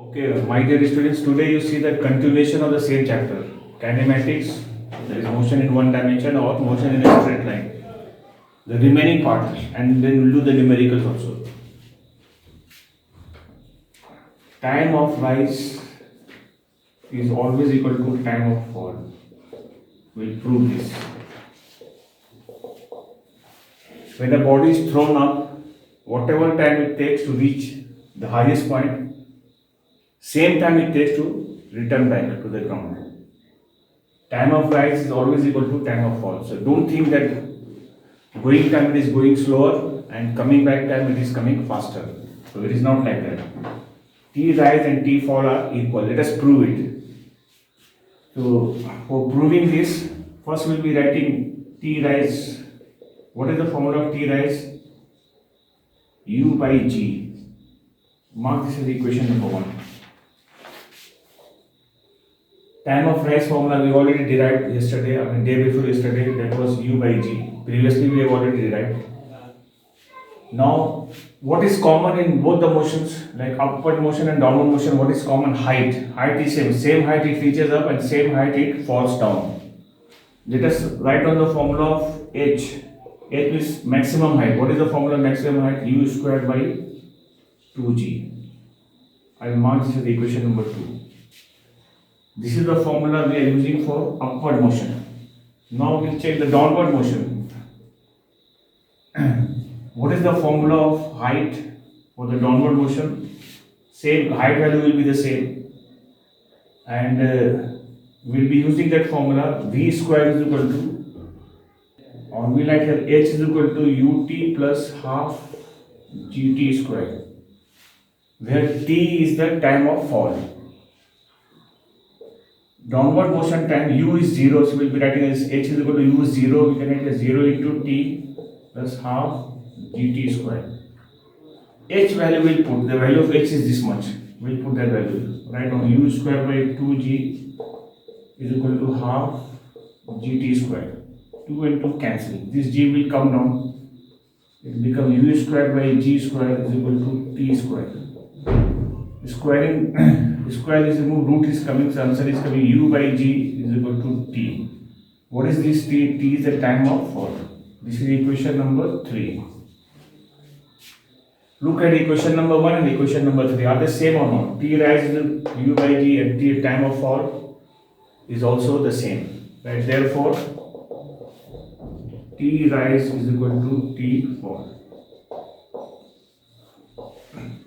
Okay, my dear students, today you see the continuation of the same chapter. Kinematics, there is motion in one dimension or motion in a straight line. The remaining part, and then we'll do the numericals also. Time of rise is always equal to time of fall. We'll prove this. When a body is thrown up, whatever time it takes to reach the highest point, same time it takes to return back to the ground. Time of rise is always equal to time of fall. So don't think that going time it is going slower and coming back time it is coming faster. So it is not like that. T rise and T fall are equal. Let us prove it. So for proving this, first we'll be writing T rise. What is the formula of T rise? U by G. Mark this as equation number 1. Time of rise formula we already derived yesterday, day before yesterday, that was U by G. Previously we have already derived. Now, what is common in both the motions, like upward motion and downward motion, what is common? Height. Height is same. Same height it reaches up and same height it falls down. Let us write on the formula of H. H is maximum height. What is the formula of maximum height? U squared by 2G. I will mark this as equation number 2. This is the formula we are using for upward motion. Now we will check the downward motion. What is the formula of height for the downward motion? Same height value will be the same, and we will be using that formula. V square is equal to, or we like here H is equal to ut plus half gt square, where t is the time of fall. Downward motion time u is 0, so we will be writing as h is equal to u is 0. We can write as 0 into t plus half gt square. H value will put, the value of h is this much. We will put that value. Write on u square by 2g is equal to half gt square. 2 and 2 cancel. This g will come down. It becomes u square by g square is equal to t square. Squaring, square is removed, root is coming, so answer is coming u by g is equal to t. What is this t? T is the time of fall. This is equation number 3. Look at equation number 1 and equation number 3. Are they same or not? T rise is u by g and t time of fall is also the same. Right? Therefore, T rise is equal to T fall.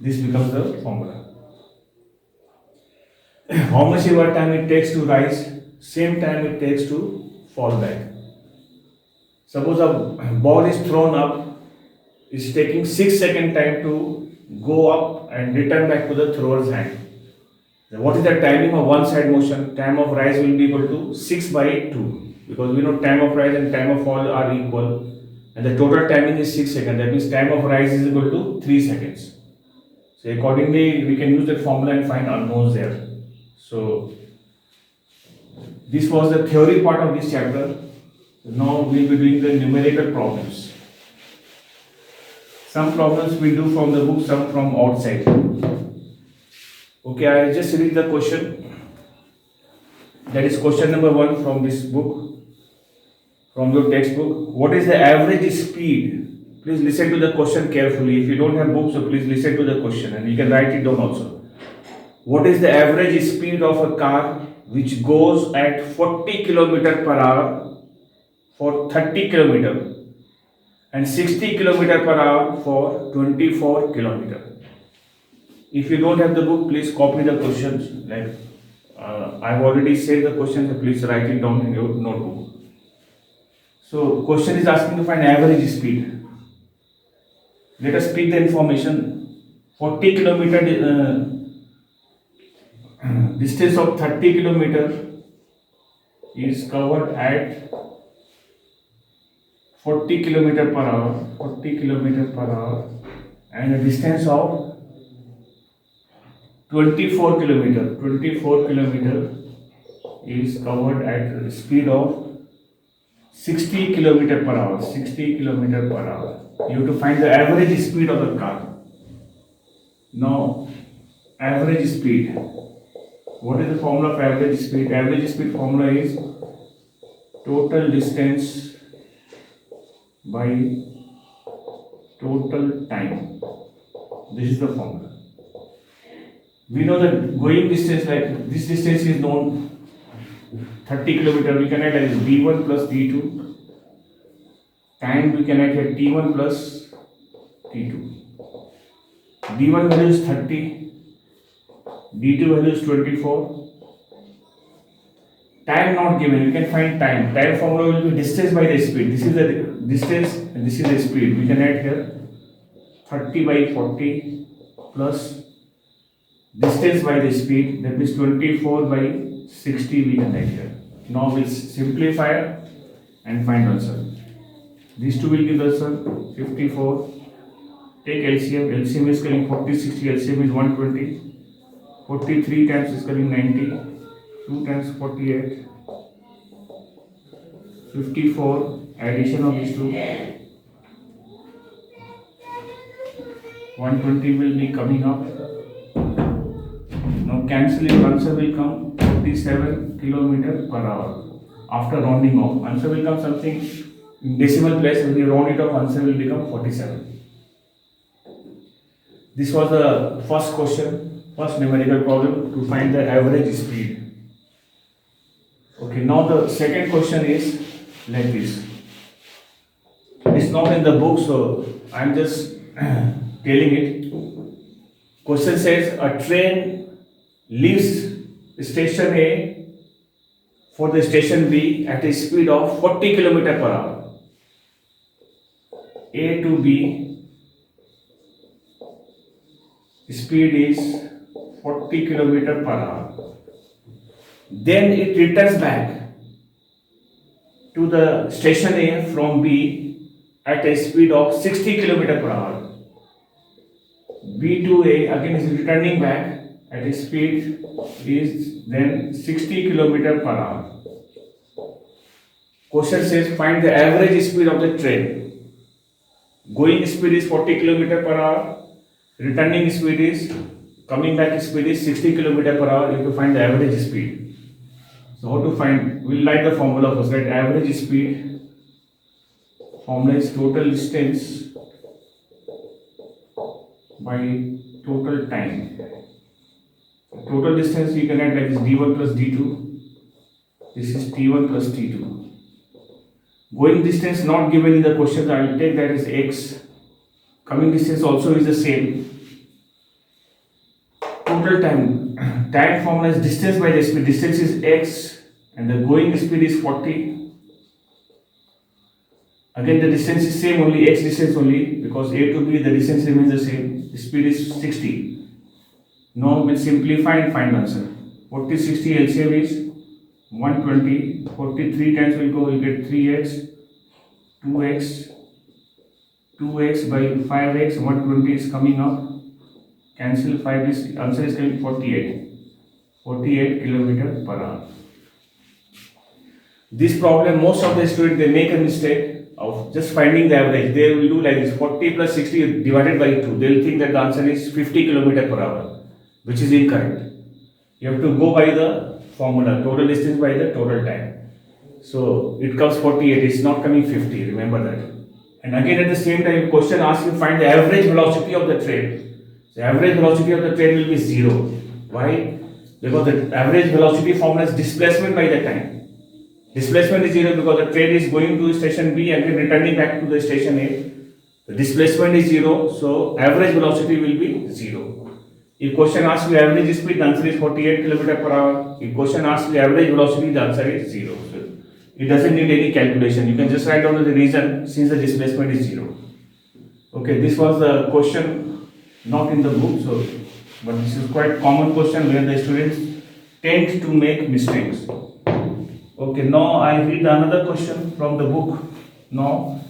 This becomes the formula. How much ever time it takes to rise, same time it takes to fall back. Suppose a ball is thrown up, it's taking 6 second time to go up and return back to the thrower's hand. What is the timing of one side motion? Time of rise will be equal to 6 by 2, because we know time of rise and time of fall are equal, and the total timing is 6 seconds. That means time of rise is equal to 3 seconds. So accordingly, we can use that formula and find unknowns there. So this was the theory part of this chapter. Now we will be doing the numerical problems. Some problems we do from the book, some from outside. Okay, I just read the question. That is question number 1 from this book, from your textbook. What is the average speed? Please listen to the question carefully. If you don't have books, so please listen to the question and you can write it down also. What is the average speed of a car which goes at 40 km per hour for 30 km and 60 km per hour for 24 km? If you don't have the book, please copy the questions. Like I've already said the questions, so please write it down in your notebook. So question is asking to find average speed. Let us pick the information. 40 km distance of 30 km is covered at 40 km per hour, 40 km per hour, and a distance of 24 km is covered at a speed of 60 km per hour, 60 km per hour. You have to find the average speed of the car. Now, average speed. What is the formula of average speed? Average speed formula is total distance by total time. This is the formula. We know that going distance, like this distance is known 30 km, we can write as d1 plus d2. Time we can write here t1 plus t2. d1 value is 30, d2 value is 24. Time not given, we can find time. Time formula will be distance by the speed. This is the distance and this is the speed. We can write here 30 by 40 plus distance by the speed, that is 24 by 60 we can write here. Now we'll simplify and find answer. These two will give the answer 54. Take LCM. LCM is coming 40, 60. LCM is 120. 43 times is coming 90. 2 times 48. 54. Addition of these two. 120 will be coming up. Now cancelling, answer will come 47 km per hour. After rounding off, answer will come something in decimal place. When you round it off, answer will become 47. This was the first question, first numerical problem to find the average speed. Okay, now the second question is like this. It's not in the book, so I'm just telling it. Question says a train leaves station A for the station B at a speed of 40 km per hour. A to B speed is 40 km per hour. Then it returns back to the station A from B at a speed of 60 km per hour. B to A again is returning back at a speed is then 60 km per hour. Question says find the average speed of the train. Going speed is 40 km per hour. Returning speed is, coming back speed is 60 km per hour. You have to find the average speed. So how to find? We'll write the formula first. Right? Average speed. Formula is total distance by total time. Total distance you can write like this d1 plus d2. This is t1 plus t2. Going distance not given in the question, I will take that as x. Coming distance also is the same. Total time. Time formula is distance by the speed. Distance is x and the going speed is 40. Again the distance is same, only x distance only, because A to B the distance remains the same. The speed is 60. Now we'll simplify and find answer. 40, 60 LCM is 120. 43 times will go, we'll get 3x, 2x, 2x by 5x, 120 is coming up. Cancel 5, is answer is coming 48. 48 km per hour. This problem, most of the students they make a mistake of just finding the average. They will do like this: 40 plus 60 divided by 2. They will think that the answer is 50 km per hour, which is incorrect. You have to go by the formula, total distance by the total time. So it comes 48, it's not coming 50, remember that. And again at the same time, question asks you find the average velocity of the train. The average velocity of the train will be 0. Why? Because the average velocity formula is displacement by the time. Displacement is 0 because the train is going to station B and then returning back to the station A. The displacement is 0, so average velocity will be 0. If question asks you average speed, the answer is 48 km per hour. If question asks you average velocity, the answer is 0. So it doesn't need any calculation. You can just write down the reason since the displacement is 0. Okay, this was the question not in the book, so but this is quite common question where the students tend to make mistakes. Okay, now I read another question from the book. Now,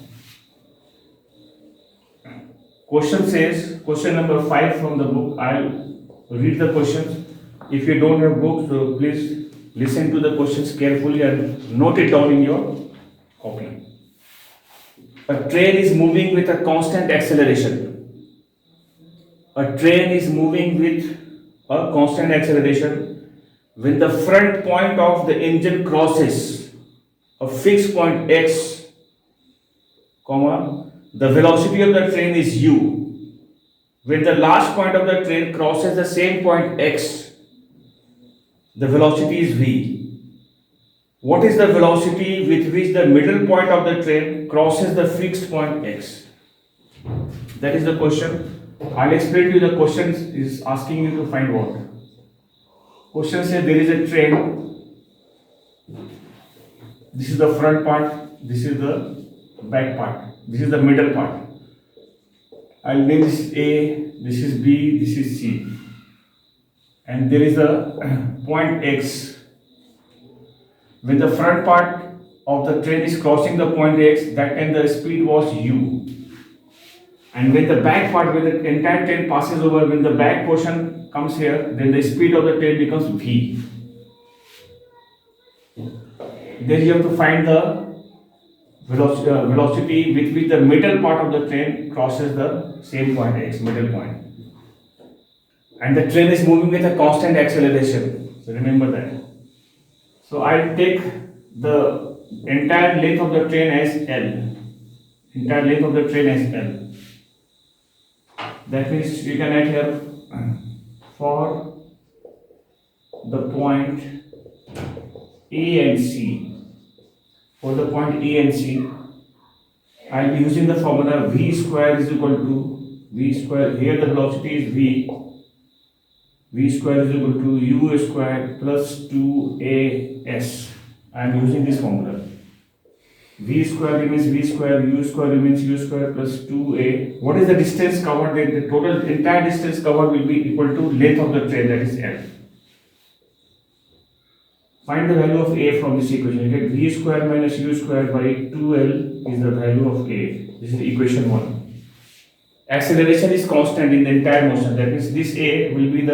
question says, question number 5 from the book. I'll read the questions. If you don't have book, so please listen to the questions carefully and note it down in your copy. A train is moving with a constant acceleration. A train is moving with a constant acceleration when the front point of the engine crosses a fixed point x, comma, the velocity of the train is u. When the last point of the train crosses the same point x, the velocity is v. What is the velocity with which the middle point of the train crosses the fixed point x? That is the question. I'll explain to you. The question is asking you to find what? Question says there is a train. This is the front part. This is the back part. This is the middle part. I'll name this A. This is B. This is C. And there is a point X. When the front part of the train is crossing the point X, that time the speed was u. And when the back part, when the entire train passes over, when the back portion comes here, then the speed of the train becomes v. Then you have to find the velocity with which the middle part of the train crosses the same point x, middle point. And the train is moving with a constant acceleration. So remember that. So I'll take the entire length of the train as L. Entire length of the train as L. That means we can write here for the point A and C. For the point A and C, I'll be using the formula v square is equal to v square. Here the velocity is v. V square is equal to u square plus 2as. I am using this formula. V square remains v square, u square remains u square plus 2a. What is the distance covered? The total entire distance covered will be equal to length of the train, that is L. Find the value of a from this equation. You get v square minus u square by 2l is the value of a. This is equation 1. Acceleration is constant in the entire motion. That means this a will be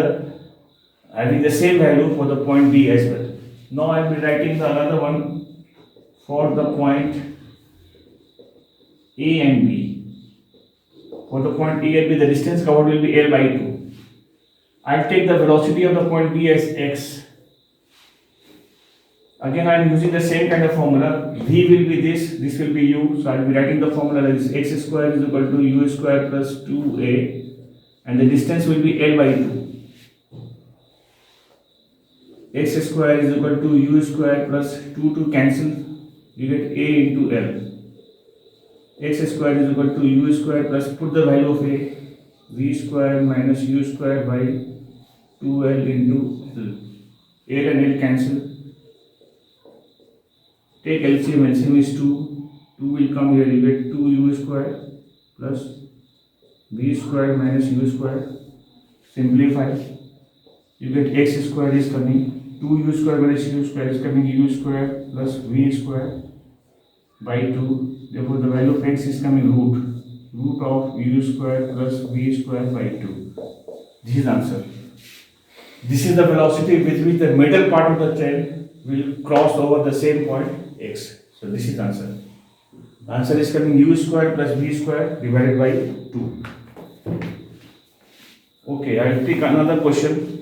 having the same value for the point B as well. Now I will be writing the another one for the point A and B. For the point A and B, the distance covered will be L by 2. I will take the velocity of the point B as x. Again I am using the same kind of formula. V will be this will be u. So I will be writing the formula as x square is equal to u square plus 2a, and the distance will be L by 2. X square is equal to u square plus 2 to cancel, you get a into L. X square is equal to u square plus, put the value of a, v square minus u square by 2l into L. L and L cancel. Take LCM, LCM is 2. 2 will come here, you get 2u square plus v square minus u square. Simplify. You get x square is coming. 2u square minus u square is coming u square plus v square by 2. Therefore, the value of x is coming root of u square plus v square by 2. This is the answer. This is the velocity with which the middle part of the train will cross over the same point x. So this is the answer. The answer is coming u square plus v square divided by 2. Okay, I will take another question.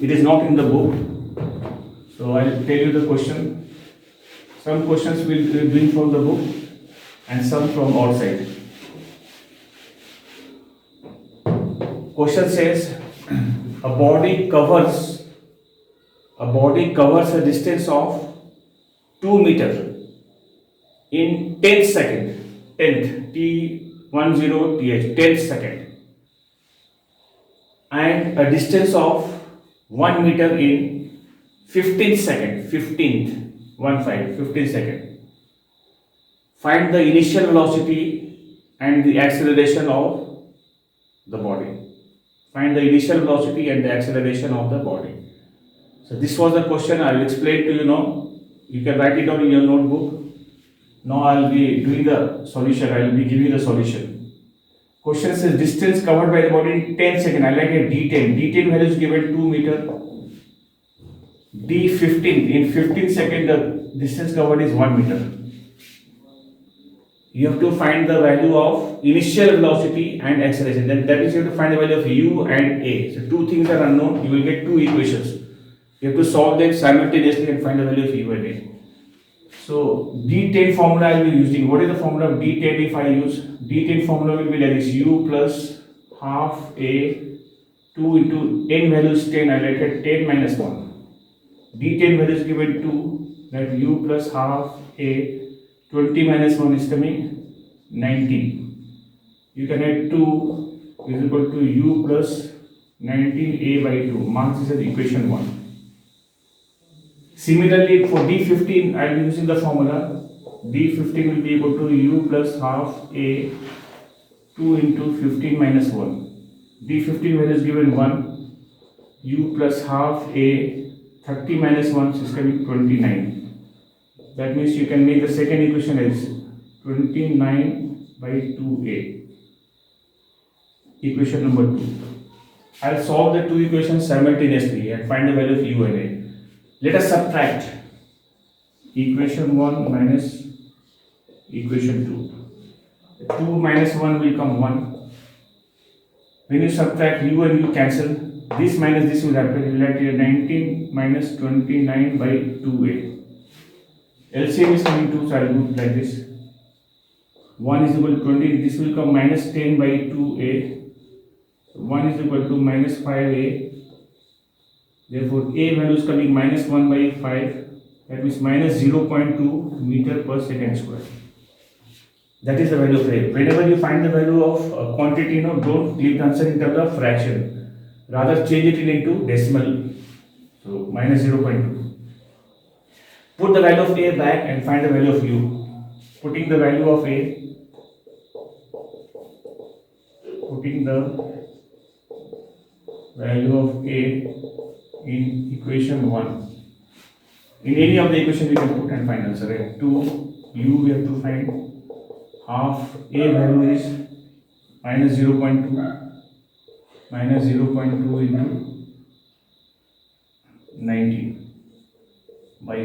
It is not in the book, so I will tell you the question. Some questions we will bring from the book and some from outside. Question says a body covers a distance of 2 meters in 10 seconds. 10th, T10th, 10 seconds, and a distance of 1 meter in 15 seconds. 15 seconds. Find the initial velocity and the acceleration of the body. Find the initial velocity and the acceleration of the body. So this was the question. I will explain to you now. You can write it down in your notebook. Now I will be doing the solution. I will be giving the solution. Question says distance covered by the body in 10 seconds. I like a D10. D10 value is given 2 meter. D15. In 15 seconds the distance covered is 1 meter. you have to find the value of initial velocity and acceleration. That means you have to find the value of u and a. So two things are unknown. You will get two equations. You have to solve them simultaneously and find the value of u and a. So D10 formula I will be using. What is the formula of D10 if I use? D10 formula will be like this: u plus half a 2 into n values 10. I write it 10 minus 1. D10 value is given 2, that u plus half a 20 minus 1 is coming 19. You can add 2 is equal to u plus 19a by 2. Mark this as equation 1. Similarly, for D15, I am using the formula. D15 will be equal to u plus half a 2 into 15 minus 1. D15 value is given 1. U plus half a 30 minus 1 is coming 29. That means you can make the second equation as 29 by 2a. Equation number 2. I'll solve the two equations simultaneously and find the value of u and a. Let us subtract equation 1 minus equation 2. 2 minus 1 will come 1. When you subtract u and u cancel, this minus this will happen. You will have here 19 minus 29 by 2a. LCM is coming 2, so I will do it like this. 1 is equal to 20. This will come minus 10 by 2a. 1 is equal to minus 5a. Therefore, a value is coming minus 1 by 5. That means minus 0.2 meter per second square. That is the value of a. Whenever you find the value of a quantity, don't leave the answer in terms of fraction. Rather, change it into decimal. So, minus 0.2. Put the value of a back and find the value of u. Putting the value of a, putting the value of a in equation 1. In any of the equation we can put and find answer. Right? 2 u we have to find. Half a value is minus 0.2. Minus 0.2 into 19 by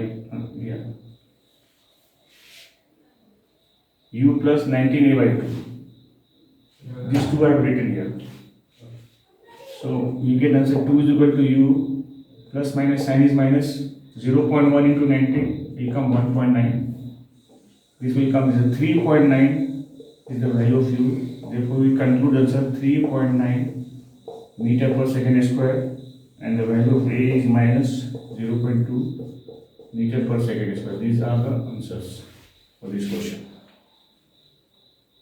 u plus 19a by 2. These two I have written here. So you get answer 2 is equal to u plus minus sign is minus 0.1 into 19 will come 1.9. This will come as a 3.9 is the value of u. Therefore we conclude answer 3.9 meter per second square, and the value of a is minus 0.2 meter per second square. These are the answers for this question.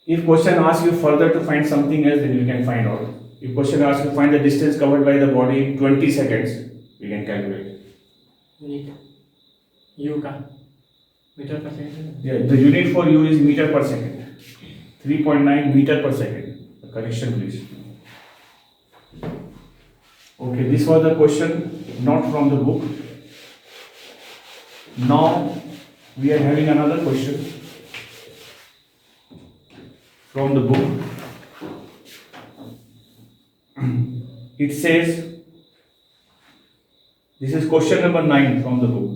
If question asks you further to find something else, then you can find out. If question asks you to find the distance covered by the body in 20 seconds, we can calculate. Unit u का meter per second. Yeah, the unit for u is meter per second. 3.9 meter per second. Correction, please. Okay, this was the question, not from the book. Now we are having another question from the book. It says, this is question number 9 from the book.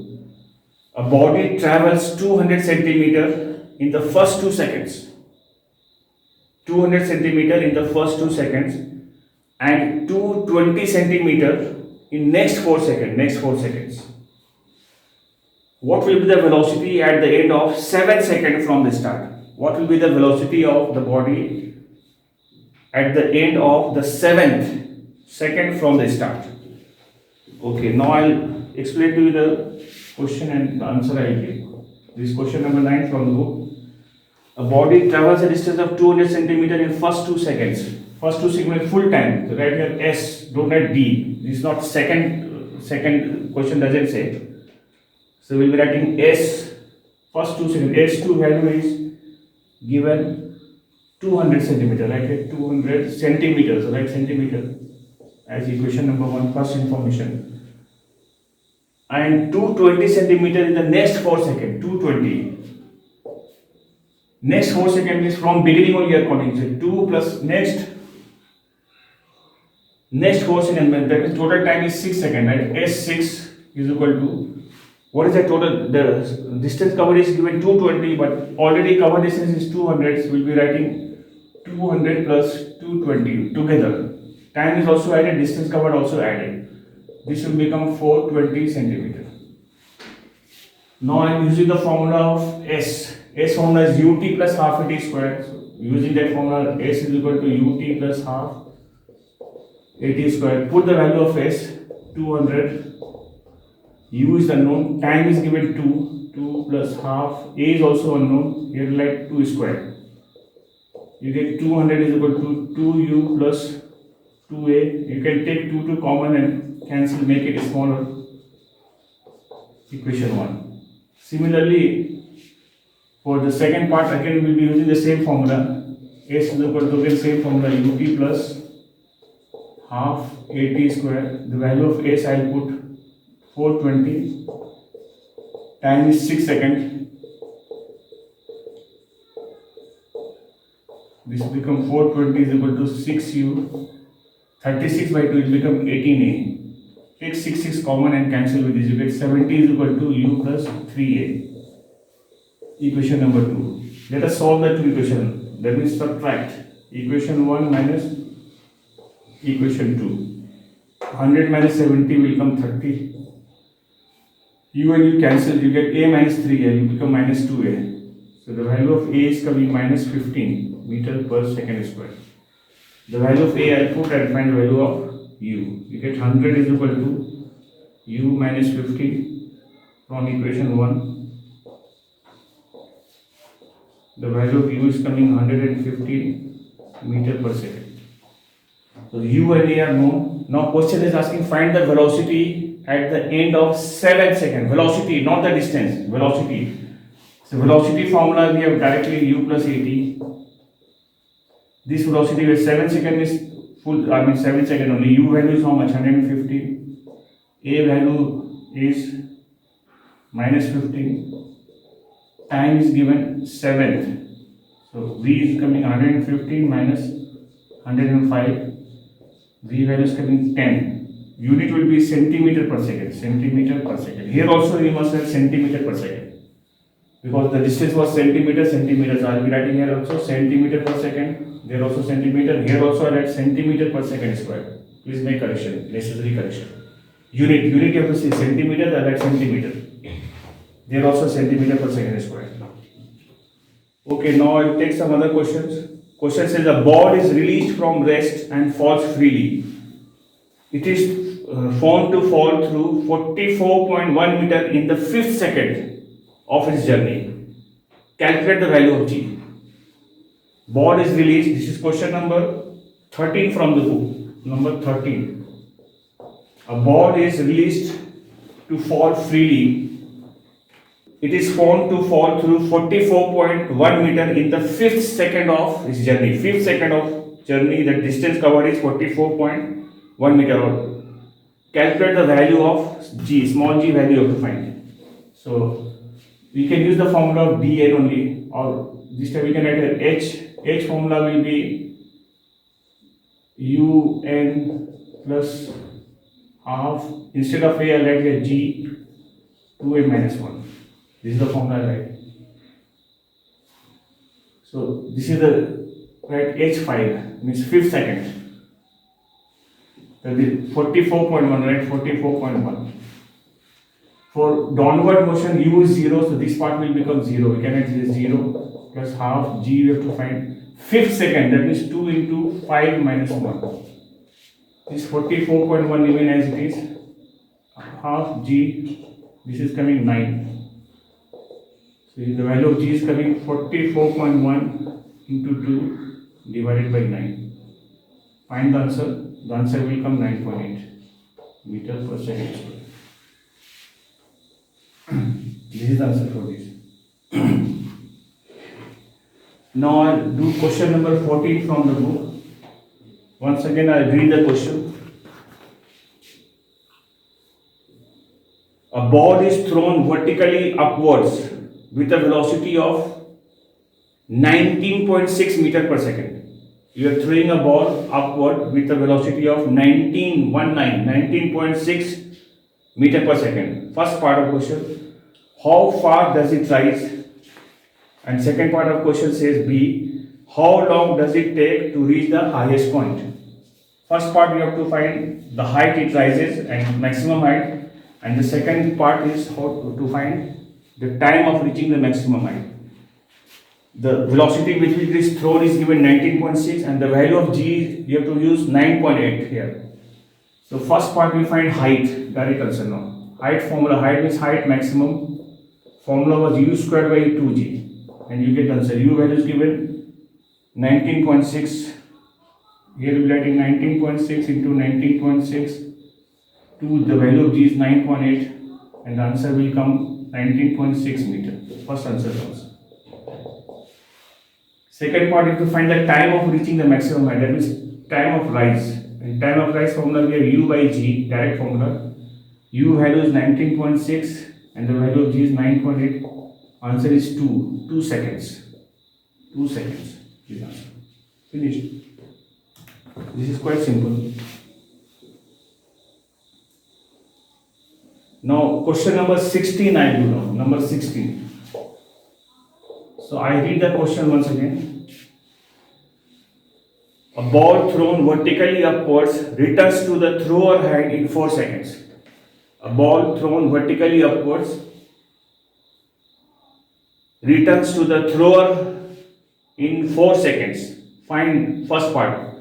A body travels 200 centimeter in the first 2 seconds. 200 centimeter in the first 2 seconds and 220 centimeter in next 4 seconds. What will be the velocity at the end of 7 seconds from the start? What will be the velocity of the body at the end of the 7th second from the start? Okay, now I'll explain to you the question and the answer I will give. This is question number 9 from the book. A body travels a distance of 200 centimeter in first 2 seconds. First 2 seconds full time. So write here S, don't write D. This is not second question doesn't say. So we'll be writing S, first 2 seconds. S2 value is given 200 centimeter. Write here 200 centimeters. Write centimeter as equation number 1, first information. And 220 centimeter in the next 4 seconds. 220. Next 4 seconds is from beginning only you are counting. So 2 plus next 4 seconds. That means total time is 6 seconds. Right? S6 is equal to What is the total? The distance covered is given 220, but already covered distance is 200. So we'll be writing 200 plus 220 together. Time is also added, distance covered also added. This will become 420 centimeter. Now I am using the formula of S. S formula is ut plus half at square. So using that formula, S is equal to ut plus half at square. Put the value of S, 200. U is unknown, time is given 2 plus half, A is also unknown, here like 2 square. You get 200 is equal to 2U plus 2A. You can take 2 to common and cancel, make it smaller. Equation 1. Similarly, for the second part, again we will be using the same formula. S is equal to again same formula, ut plus half at square. The value of S I will put 420, time is 6 seconds. This become 420 is equal to 6u, 36 by 2 will become 18a. Take 6 common and cancel with this, you get 70 is equal to u plus 3a. Equation number 2. Let us solve the two equation. That means subtract equation 1 minus equation 2. 100 minus 70 will become 30. U and U cancel, you get a minus 3a, you become minus 2a. So the value of a is coming minus 15 meter per second square. The value of a I put and find the value of u. You get 100 is equal to u minus 15 from equation 1. The value of u is coming 150 meter per second. So u and a are known. Now question is asking find the velocity at the end of 7 seconds. Velocity, not the distance. Velocity. So velocity formula we have directly u plus at. This velocity with 7 seconds is full. 7 seconds only. U value is how much? 150. A value is minus 15. Time is given 7. So v is coming 115 minus 105. V value is coming 10. Unit will be centimeter per second. Centimeter per second. Here also we must have centimeter per second. Because the distance was centimeter, centimeter. So I will be writing here also centimeter per second. There also centimeter. Here also I write centimeter per second square. Please make correction. Necessary correction. Unit you have to see centimeter. I write centimeter. There also centimeter per second square. Okay, now I will take some other questions. Question says a ball is released from rest and falls freely. It is found to fall through 44.1 meter in the 5th second of its journey. Calculate the value of g. Ball is released. This is question number 13 from the book. Number 13. A ball is released to fall freely. It is found to fall through 44.1 meter in the 5th second of its journey. 5th second of journey, the distance covered is 44.1 meter. Calculate the value of g, small g value you have to find. So we can use the formula of dn only, or this time we can write h formula will be un plus half, instead of a I write here g 2a minus 1. This is the formula I write. So this is the right h5 means 5th second. That is 44.1, right? 44.1. For downward motion, u is 0, so this part will become 0. We can write this 0 plus half g, we have to find 5th second, that means 2 into 5 minus 1. This 44.1 remain as it is, half g, this is coming 9. So the value of g is coming 44.1 into 2 divided by 9. Find the answer. The answer will come 9.8 meter per second square. This is the answer for this. Now I'll do question number 14 from the book. Once again I'll read the question. A ball is thrown vertically upwards with a velocity of 19.6 meter per second. You are throwing a ball upward with a velocity of 19.6 meter per second. First part of question. how far does it rise? And second part of question says B, how long does it take to reach the highest point? First part you have to find the height it rises and maximum height, and the second part is how to find the time of reaching the maximum height. The velocity with which it is thrown is given 19.6 and the value of g you have to use 9.8 here. So first part we find height, direct answer now. Height formula, height means height maximum. Formula was u squared by 2g and you get answer. U value is given 19.6. Here we are writing 19.6 into 19.6 to the value of g is 9.8 and the answer will come 19.6 meter. First answer comes. Second part is to find the time of reaching the maximum height, that means time of rise. And time of rise formula we have u by g, direct formula. U value is 19.6 and the value of g is 9.8. Answer is 2 seconds. 2 seconds is answer. Finished. This is quite simple. Now question number 16 I do now. Number 16. So I read the question once again. A ball thrown vertically upwards returns to the thrower hand in 4 seconds. A ball thrown vertically upwards returns to the thrower in 4 seconds. Find first part,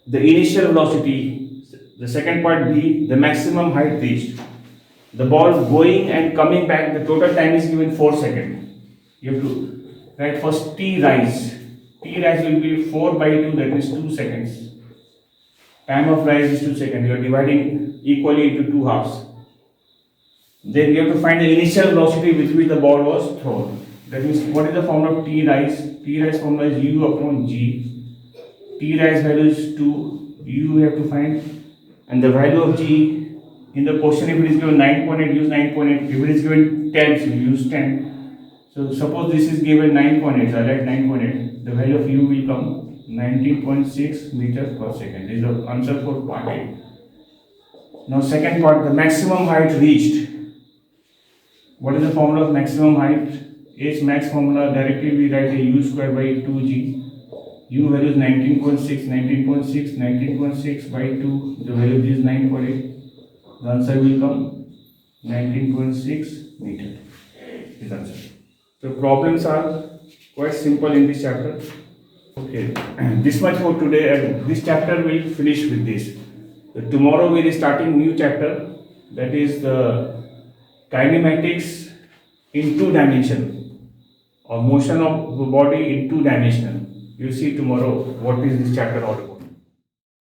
the initial velocity. The second part B, the maximum height reached. The ball going and coming back, the total time is given 4 seconds. You have to write first T rise. T rise will be 4 by 2, that is 2 seconds. Time of rise is 2 seconds. You are dividing equally into 2 halves. Then you have to find the initial velocity with which the ball was thrown. That means what is the formula of T rise? T rise formula is U upon G. T rise value is 2. U you have to find. And the value of G in the question, if it is given 9.8, use 9.8. If it is given 10, so you use 10. So suppose this is given 9.8, so I write 9.8. The value of U will come 19.6 meters per second. This is the answer for part A. Now second part, the maximum height reached. What is the formula of maximum height? H max formula, directly we write a U square by 2G. U value is 19.6, 19.6, 19.6 by 2. The value of G is 9.8. The answer will come 19.6 meter. This answer. The problems are quite simple in this chapter. Okay, this much for today, and this chapter will finish with this. Tomorrow we will starting new chapter, that is the kinematics in 2 dimension, or motion of the body in 2 dimension. You see tomorrow what is this chapter all about.